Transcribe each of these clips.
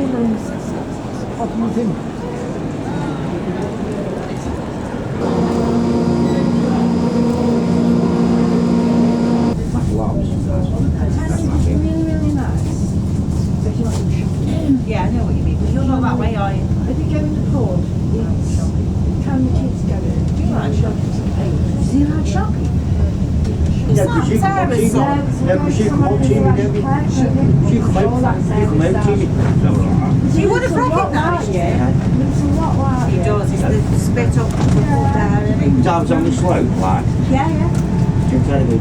What do you think? Yeah, I know what you mean, but you're not that way, are you? If you go in the port, can the kids go in? Do you like shopping? Do you like shopping? Yeah, because she come out, she come out, she come out, She would have recognised you. He does, he's the spit up there, isn't he? Dad's on the slope, like. Yeah, yeah. She's very good.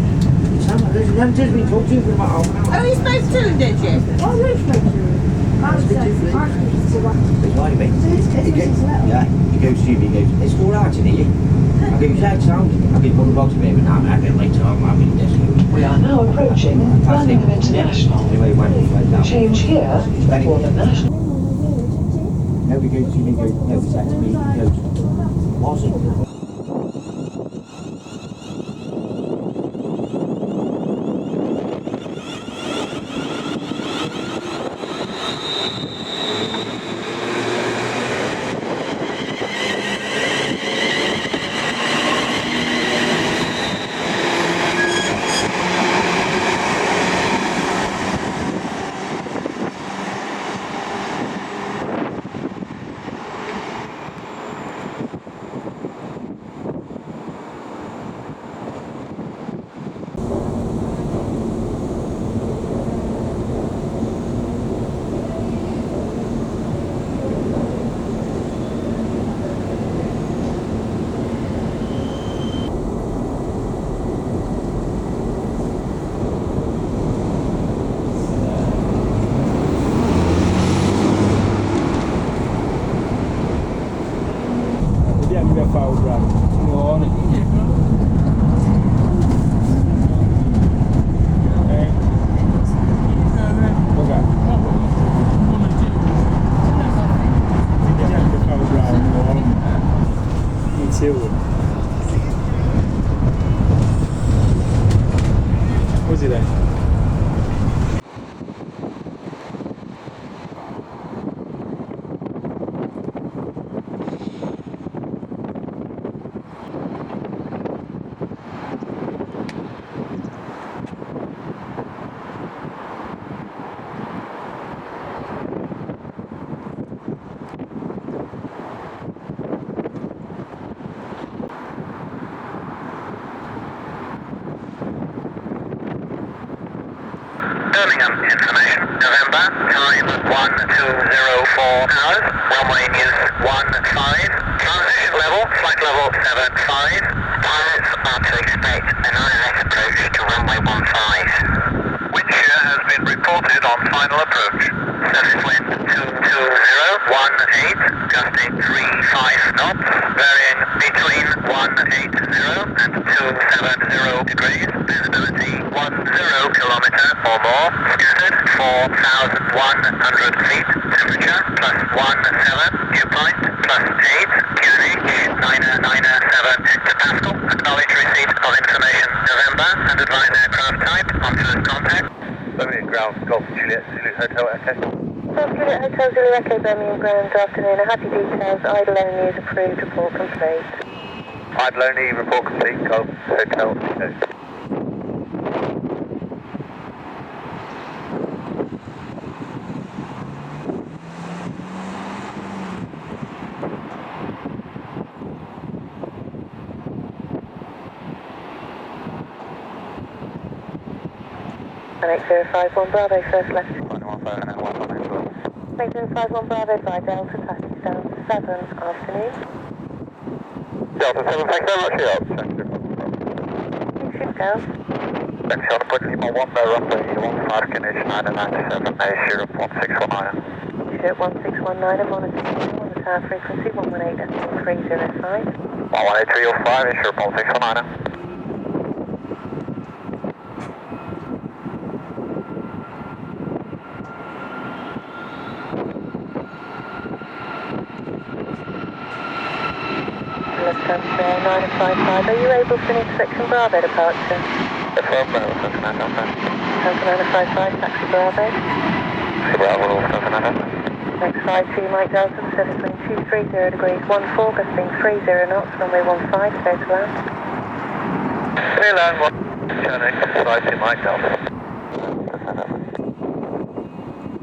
Them just been talking to him for about half an hour. Oh, you spoke to him, did you? Oh, no, spoke to him. It's like me. Yeah, he goes to me, he goes, it's all right in here. I go, yeah, it sounds. I've been put the box of it, but now I'm having later on, I'm in this. We are now approaching Birmingham International. Anyway, when down. Change here for the national. No, he goes to me, he goes, no, he said to me, he goes, was it? Was he there? Birmingham information. November, time 1204 hours. Runway is 15. Transition level, flight level 75. Pilots are to expect an ILS approach to runway 15. Wind shear has been reported on final approach. Surface wind 22018, gusting 35 knots, varying between 180 and 270 degrees. Visibility 10 kilometre or more. Scattered 4,100 feet. Temperature +17. Dew point +8. QNH 997 hectopascal. Acknowledge receipt of information November and advise aircraft type on first contact. Birmingham Ground, Golf Juliet, Zulu Hotel Echo. Golf Juliet Hotel Zulu Echo, Birmingham Ground, good afternoon. I have your details. Idle only is approved, report complete. Idle only, report complete, Golf Hotel Echo. And 8051 Bravo, first left. 115 8051 Bravo by Delta, taxi down 7, afternoon. Delta 7, thanks very much for your help. Thank you. Shoot down. Thanks, Sean. Put Lima 1 there, runway 15, condition 997, Asia 1619. Shoot 1619 and monitor on the tower frequency 118.305. 118.305, Asia 1619. Lufthansa 955, are you able to finish section Bravo departure? Affirm, Lufthansa 955. Lufthansa 955, taxi Bravo. Taxi Bravo, Lufthansa 955. Next 52 Mike Delta, service wind 230 degrees 14, gusting 30 knots, runway 15, clear to land. Clear land 1, turning 52 Mike Delta.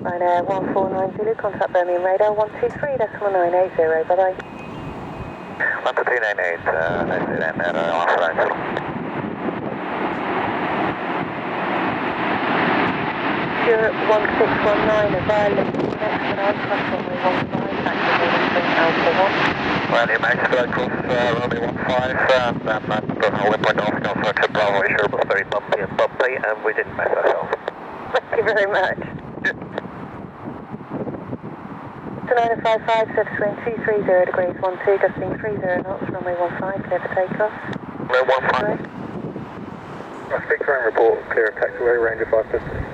Ryanair 1490, contact Birmingham radar 123.980, bye bye. 12398, off right. 1619, a violent next tonight, cross runway 15, taxi Alpha 1. Well, you make straight cross runway 15, and wind point off north to Bravo, sure it was very bumpy, and we didn't mess ourselves. Thank you very much. 2955, service wind 230 degrees 12, gusting 30 knots, runway 15, clear for takeoff. Runway 15. Speak to and report, clear of taxiway, range of 5 pistols.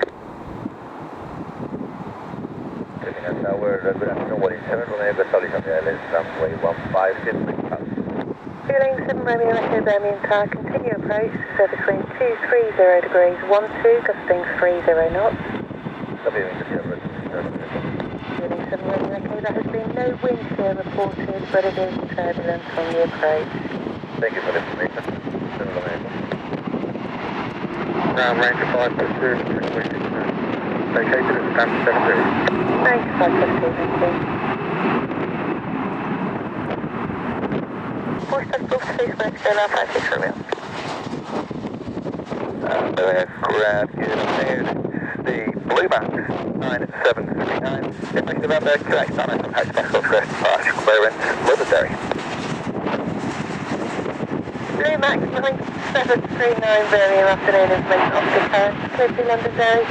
Feeling 7 Romeo Echo Birmingham Tower, continue approach, service wind 230 degrees 12, gusting 30 knots. Feeling 7 Romeo Echo, there has been no wind shear reported, but it is turbulence on the approach. Thank you for the information. Ground range of 5 pistols, located at Stamp 70. Thanks, 515, thank you. Push that book, please, back to Alpha 56 Romeo. Grab united the Blue Box 9739. Information about the correct summit from hatchback of Crest Arch clearance, Londonderry. Blue Max 9739, Birmingham afternoon, information Oscar current, clear to Londonderry,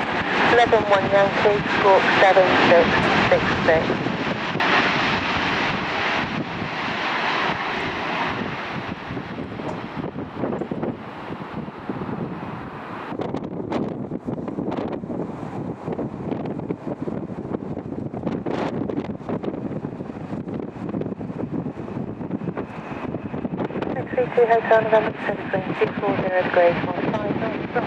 11-1 Yankee, squawk 7666. Two Hotel November, service wind 240 degrees 15 knots, runway 15.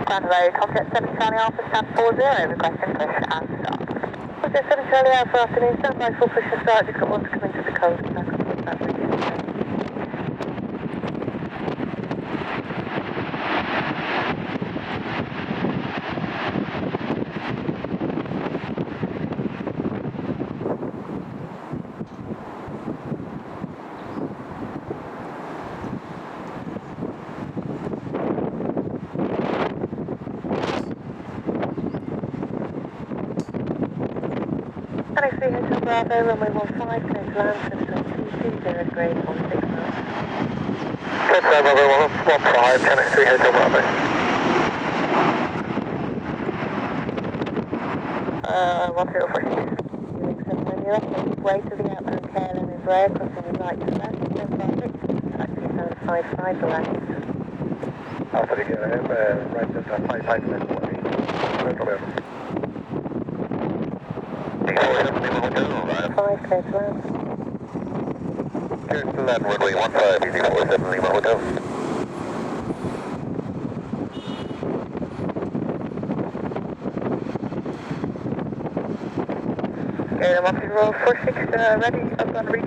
Ground Road, contact 7 Charlie Alpha, stand 40, requesting push and start. Contact 7 Charlie Alpha, afternoon, stand by full push and start, just got one to come into the code, so I can put that bridge in. Hotel Bravo, runway 15, clear to land, service wind 220 degrees 16 knots. Hotel Bravo 15, Canon 3 Hotel Bravo. 1046. Doing 7 when you're up, make way to the outbound KLM is rare, crossing the right to left, 756, taxi sound 55 the left. Alpha to KLM, right to 55 to left, no problem. 5, clear to land. Clear to land, runway 15, easy 47 Lima Hotel. Okay, I'm off to roll 46, ready, up on reach.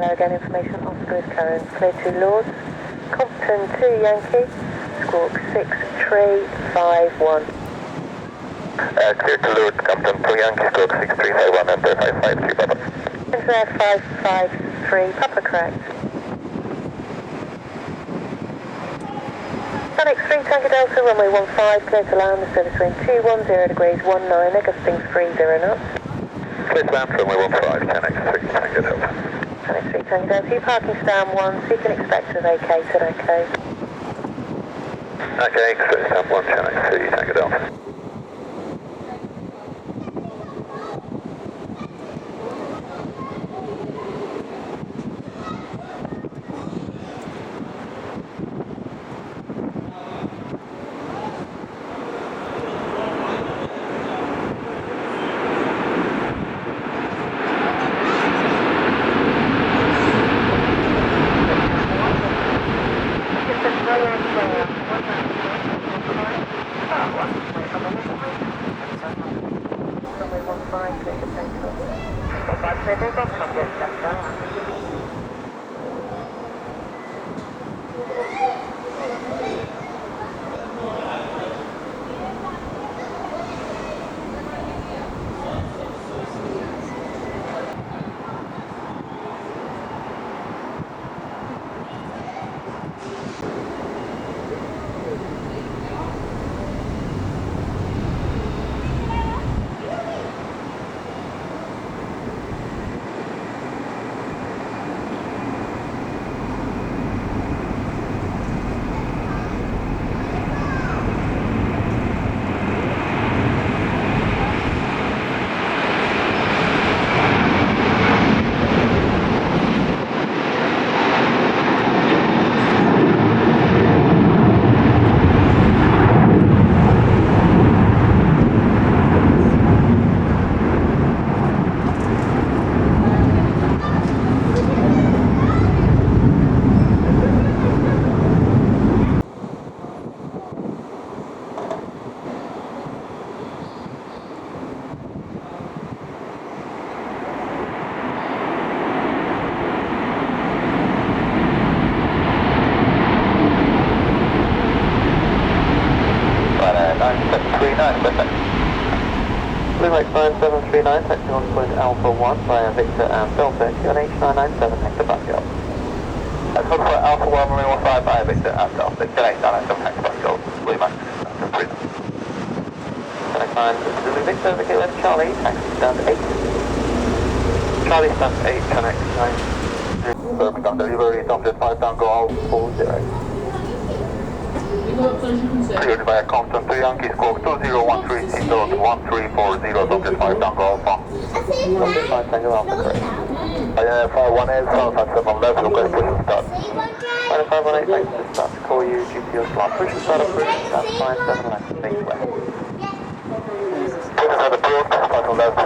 Again, information, Oscar is current, clear to Lords, Compton 2 Yankee, squawk 6351. Clear to Lewis, Captain 2 Yankee stroke 6351 and 553 Papa. Inflight 553, Papa correct. Panic 3 Tango Delta, runway 15, clear to land, the service wind 210 degrees 19, gusting 30 knots. Clear to land, runway 15, 10x 3 Tango Delta. Panic 3 Tango Delta, you parking stand 1, so you can expect to vacate at okay. Okay, clear stand 1, 10x 3 Tango Delta. Flight 9739, taxi on point Alpha 1 via Victor and Delta, on H997, Hector Pascal. That's on point Alpha 1, Marine 15 via Victor and Delta, H997, Hector Pascal, Blue Max, Connect 9, Zulu Victor, KLM Charlie, taxi stand 8. Charlie stand 8, connect 9. Birmingham delivery, Tomjet 5 Tango Alpha 40. Cleared via Compton 2 Yankee squawk 2013 Seatbelt 1340, Tomjet 5 Tango Alpha. Tomjet 5 Tango Alpha, correct. Ryanair 518, south at 7 left, request push and start. Ryanair 518, thanks to start to call you, GPO slot. Push and start approved, that's 5 7 left, thanks left. Push and start approved, 5 on left.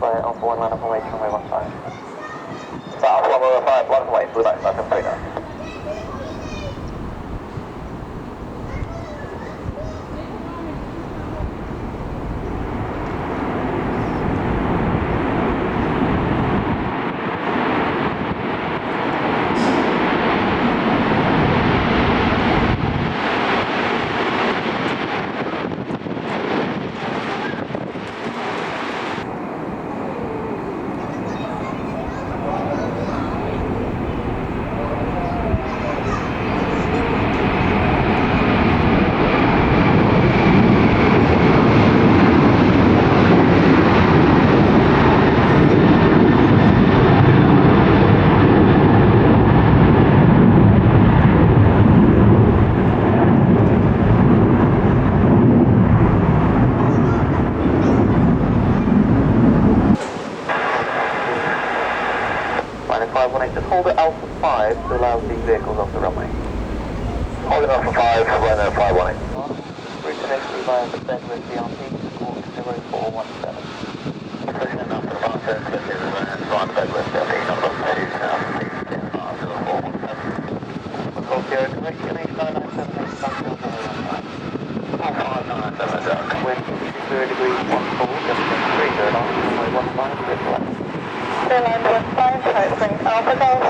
By Alpha 1 line up away from runway 15. Alpha 1 5, 1 away, blue light, 739. Just hold it Alpha 5 to allow these vehicles off the runway. Hold it Alpha 5, Ryanair 518. Route to safely via the Bedworth BRP, squawk 0417. Pushing enough to departure, clearly the right hand side of Bedworth BRP, number 2 Call Sierra Quebec, NH997 5970. Wind 0 degrees 1 full, gusting 30 knots, runway 15 clear to land. Clear line 15, type bring Alpha Golf.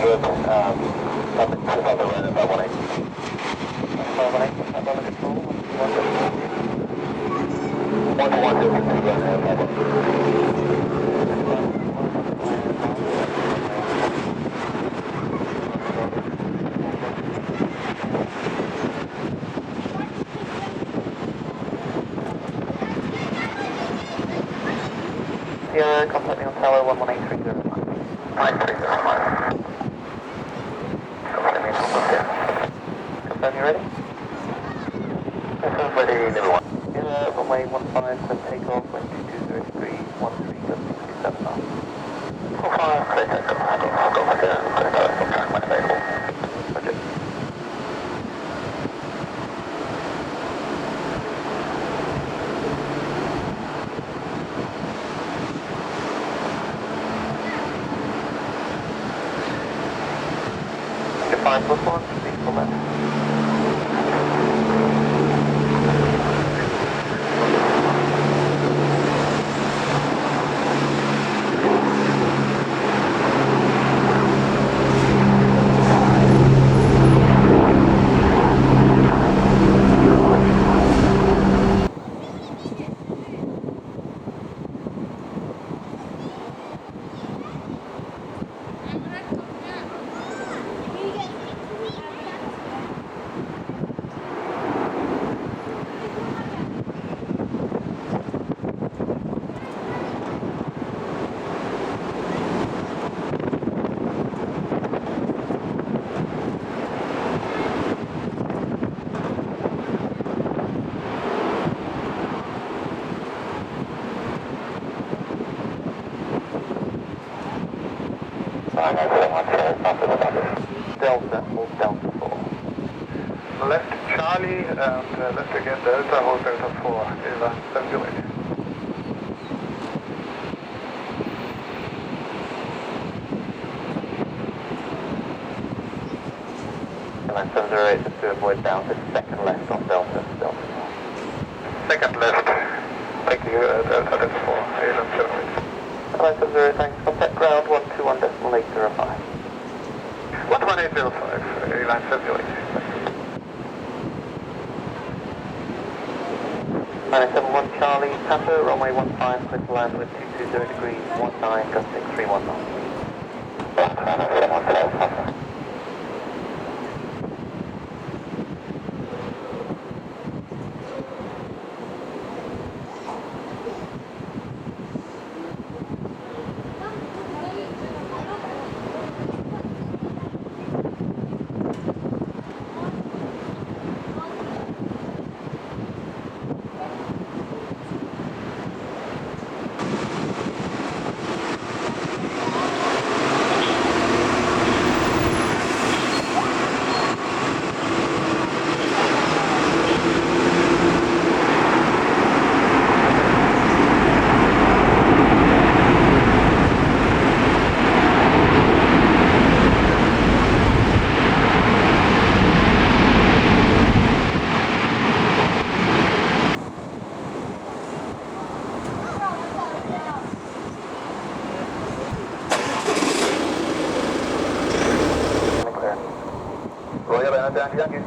Good, nothing to bother with about 180. 518, up on the control, 111. Sierra, contact me on tower 11830. 930. Confirm you ready? Confirm ready, everyone. Sierra, runway 15, clear takeoff, wind 220 degrees, 13, gusting 27 knots. 45, clear takeoff. I'll go back there. Clear takeoff, time when available. Roger. Define +1, speed for left. Delta, hold Delta 4. Left Charlie and left again Delta, hold Delta 4, Eva, 78. Airline 708, just to avoid Delta, second left on Delta, Delta 4. Second left. Thank you, Delta, Delta 4, Eva, 78. Airline 708, thanks. Contact ground 121.805. 11805, Airline 78. 971 Charlie, Papa, runway 15, clear to land with 220 degrees, 19, gusting 31 knots. 971 Papa. Yankee.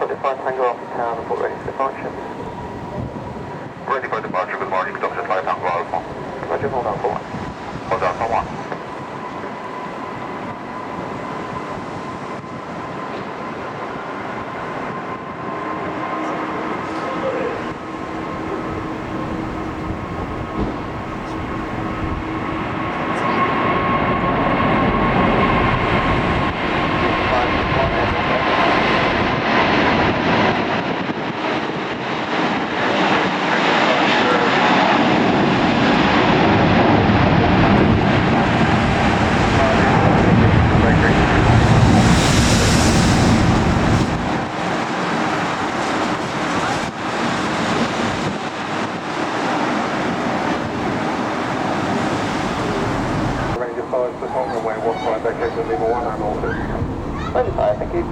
Define Tango Alpha Tower, report ready for departure. Ready for departure, good morning, Dr. Flight Tango Alpha. Roger, hold on for 1. Hold on for 1. expectation level 1 and all. 25, thank you.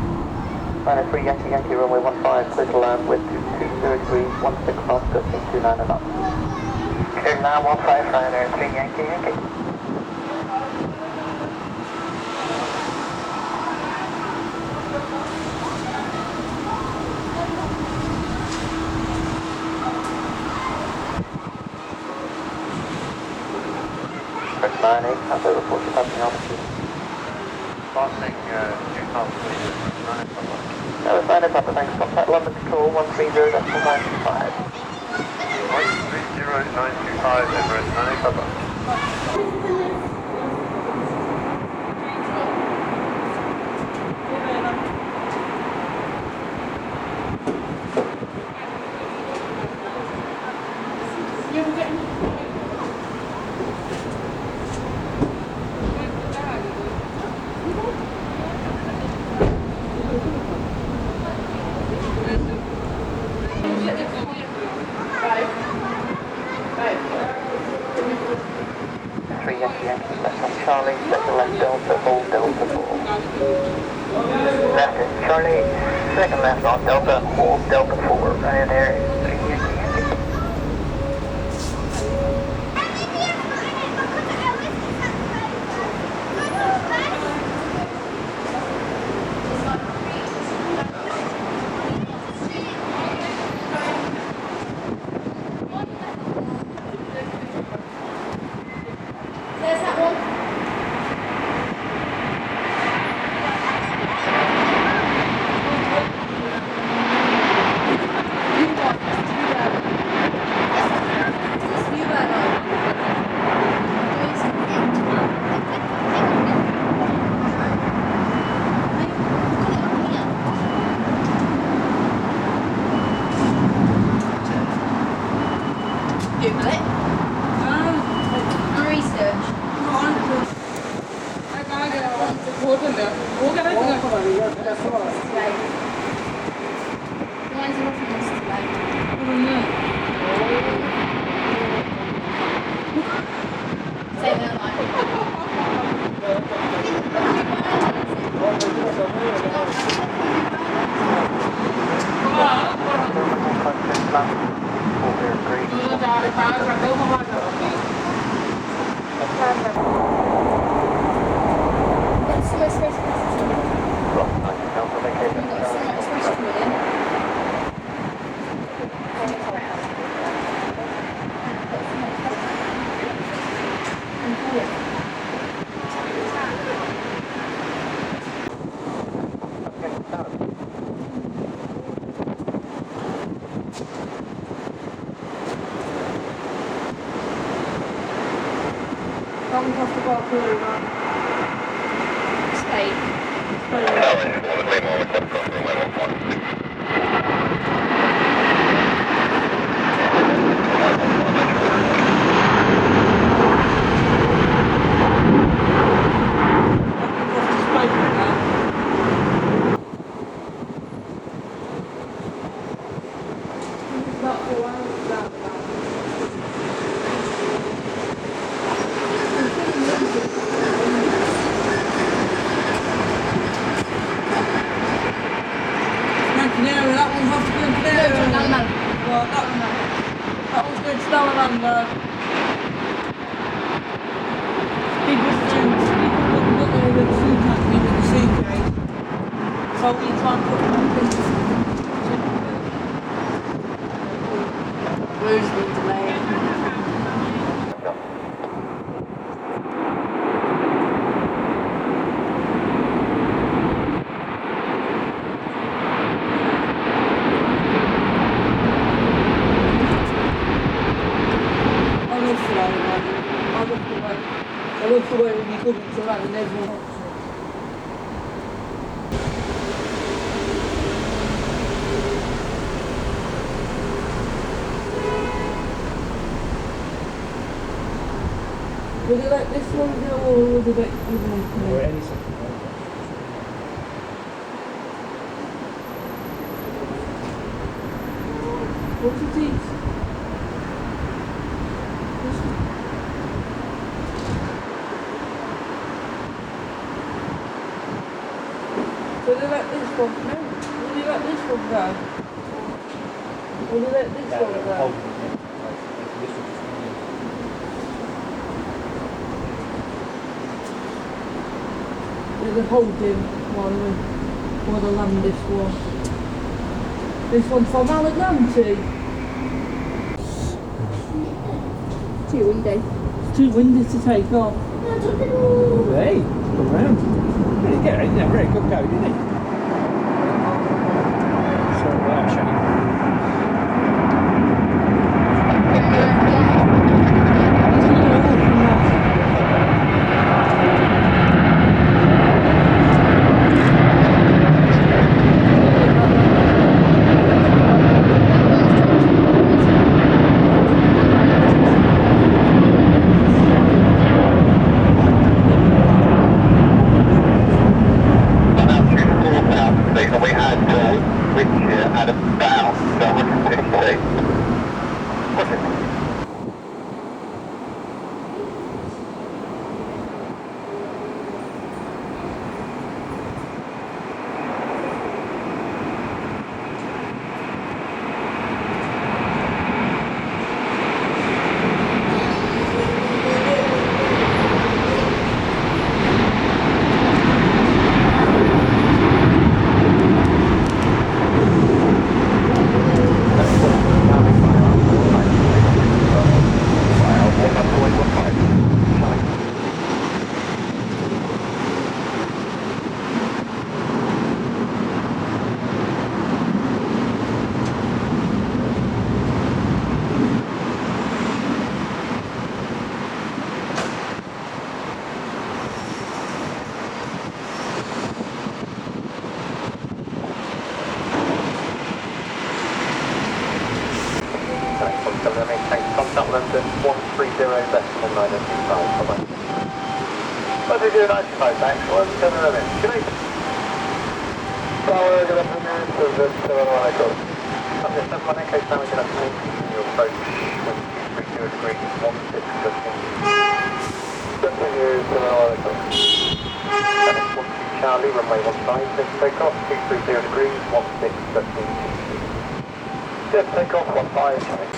Minus 3 Yankee Yankee runway 15, clear to land with 220 degrees, 16 knots, gusting 29 and up. Clear now 15, Ryanair 3 Yankee Yankee. Press 98, Papa, report to passing altitude. Passing 2,000 meters, 9 Papa. That was 9 Papa, thanks. Contact London Control 130.925. 130925, Emirates 9 Papa. Three Yankee Yankee, left on Charlie, second left Delta, hold Delta 4. Left is Charlie, second left on Delta, hold Delta 4. Ryanair is 3 Yankee Yankee. There's that one. Google it. Research. Why is it off this today? Say no Would you like this one here or would you like Or any second. What's it eat? This one. one? No. Will you let this one go? Will you let this one go? There's a holding one. We want to land this one. This one's from Alicante. Too windy. It's too windy to take off. Hey, come round. He get in there, very good go, didn't he? Sorry about that, Shane. London 130 decimal 925. Bye-bye. 13095, thanks. 170. Good night. Tower, good afternoon. Service 718. Subject 71, case damage, good afternoon. Continue approach with 30 degrees, 1615. Continue 718. Phoenix 12 Charlie, runway 15, clear to take off, 230 degrees, 1615. Jet takeoff, 15, Charlie.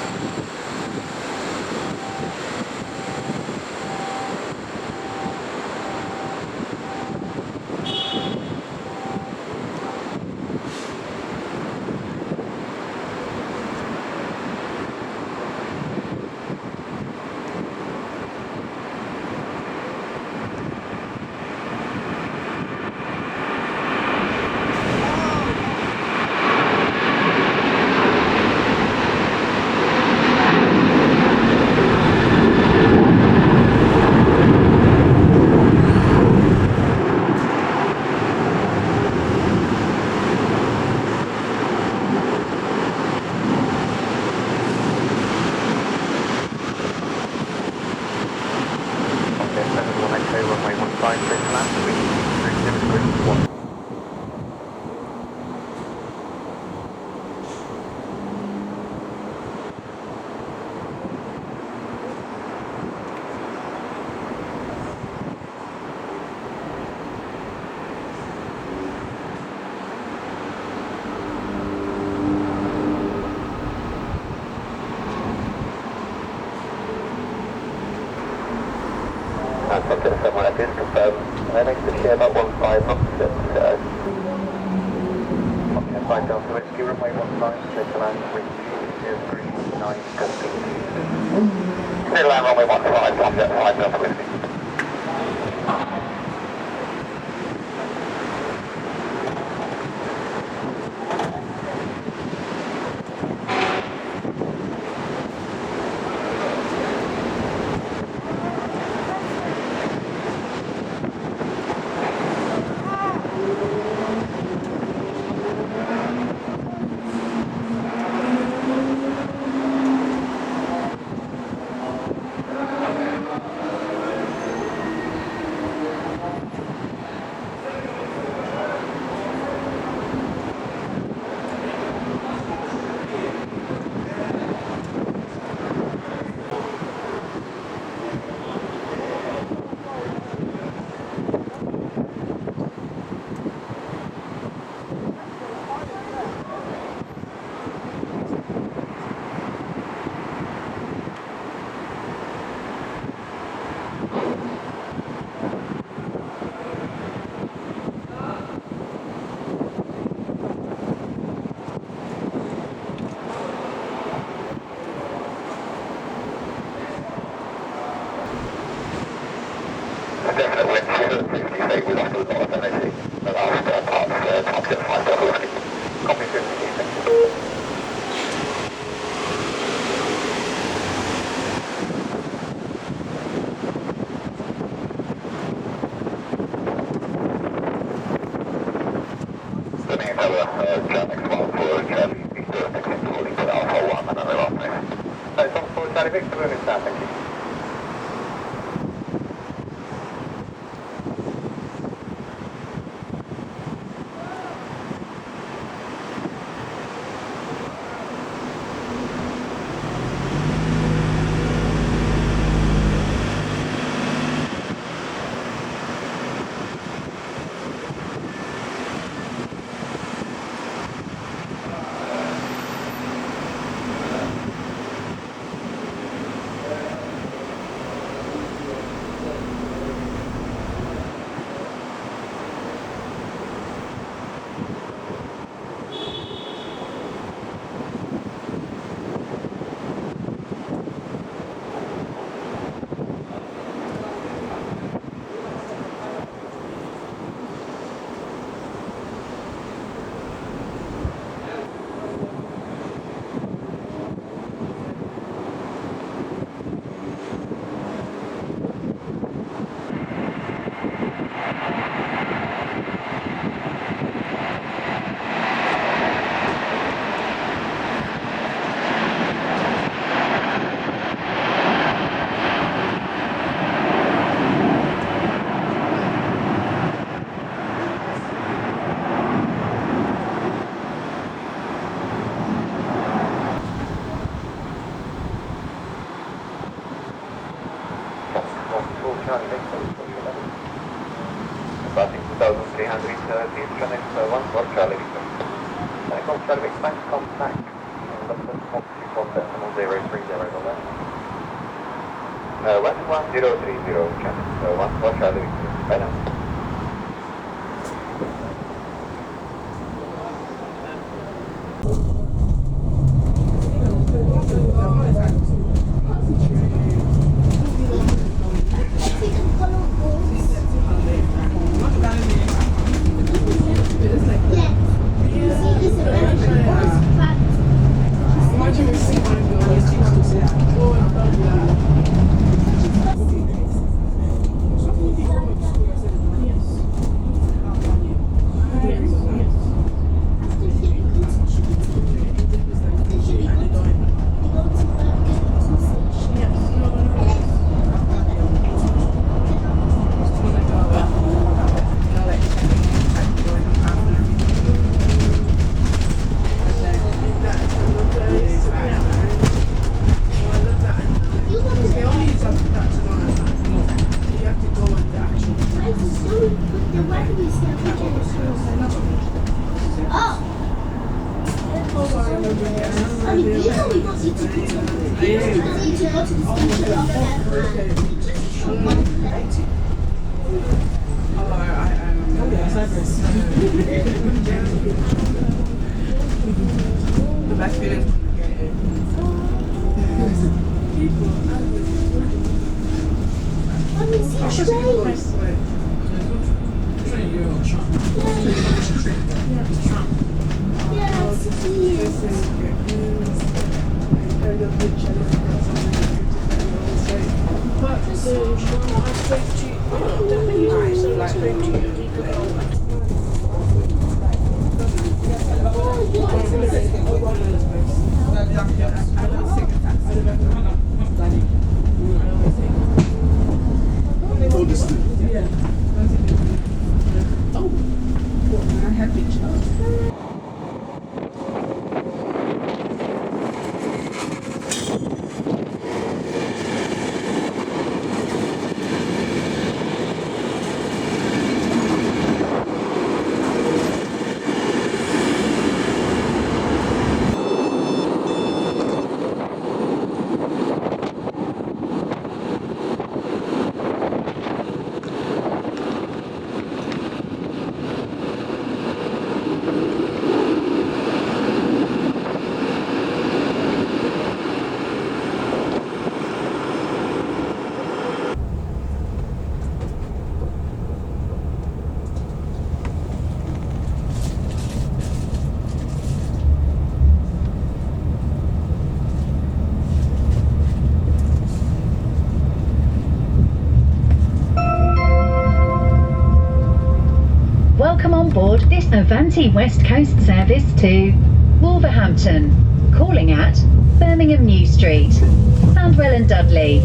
Subject 718 is confirmed. Next to share about 15 knots at Foxtrot 5 Delta Whiskey, runway 15, clear to land, reach 039, gusting. Clear to land, runway 15, Foxtrot 5 Delta Whiskey. Stay with us to the north and exit the last part of the top of 5 Copy 50, thank you. Sending another Jamex 1 for Charlie Victor, taxi holding for Alpha 1 and another off. It's on for Charlie Victor, and it's that, thank you. Passing 2330, Connect 1 for Charlie Victor. Call Charlie Victor, contact London 030 left. 11030, Connect 1 for Charlie Victor. Bye now. aboard this Avanti West Coast service to Wolverhampton, calling at Birmingham New Street, Sandwell and Dudley,